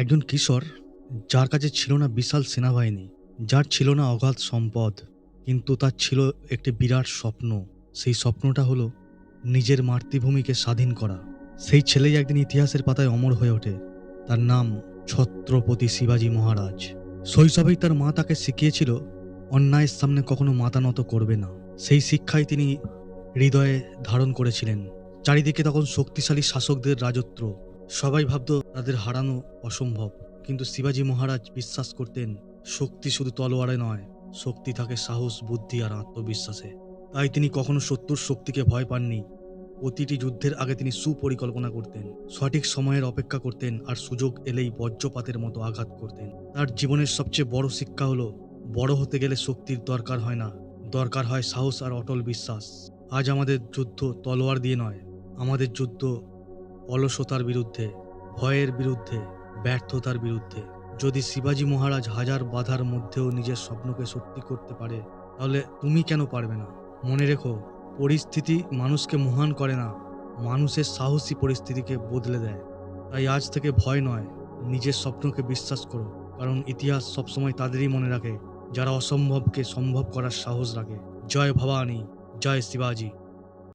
একজন কিশোর যার কাছে ছিল না বিশাল সেনাবাহিনী, যার ছিল না অগাধ সম্পদ, কিন্তু তার ছিল একটি বিরাট স্বপ্ন। সেই স্বপ্নটা হলো নিজের মাতৃভূমিকে স্বাধীন করা। সেই ছেলেই একদিন ইতিহাসের পাতায় অমর হয়ে ওঠে। তার নাম ছত্রপতি শিবাজী মহারাজ। শৈশবেই তার মা তাকে শিখিয়েছিল অন্যায়ের সামনে কখনো মাথা নত করবে না। সেই শিক্ষাই তিনি হৃদয়ে ধারণ করেছিলেন। চারিদিকে তখন শক্তিশালী শাসকদের রাজত্ব। সবাই ভাবত তাদের হারানো অসম্ভব, কিন্তু শিবাজী মহারাজ বিশ্বাস করতেন শক্তি শুধু তলোয়ারে নয়, শক্তি থাকে সাহস, বুদ্ধি আর আত্মবিশ্বাসে। তাই তিনি কখনো শত্রুর শক্তিকে ভয় পাননি। প্রতিটি যুদ্ধের আগে তিনি সুপরিকল্পনা করতেন, সঠিক সময়ের অপেক্ষা করতেন আর সুযোগ এলেই বজ্রপাতের মতো আঘাত করতেন। তার জীবনের সবচেয়ে বড় শিক্ষা হলো বড় হতে গেলে শক্তির দরকার হয় না, দরকার হয় সাহস আর অটল বিশ্বাস। আজ আমাদের যুদ্ধ তলোয়ার দিয়ে নয়, আমাদের যুদ্ধ অলসতার বিরুদ্ধে, ভয়ের বিরুদ্ধে, ব্যর্থতার বিরুদ্ধে। যদি শিবাজী মহারাজ হাজার বাধার মধ্যেও নিজের স্বপ্নকে সত্যি করতে পারে, তাহলে তুমি কেন পারবে না? মনে রেখো, পরিস্থিতি মানুষকে মহান করে না, মানুষের সাহসী পরিস্থিতিকে বদলে দেয়। তাই আজ থেকে ভয় নয়, নিজের স্বপ্নকে বিশ্বাস করো, কারণ ইতিহাস সবসময় তাদেরই মনে রাখে যারা অসম্ভবকে সম্ভব করার সাহস রাখে। জয় ভবানী, জয় শিবাজী।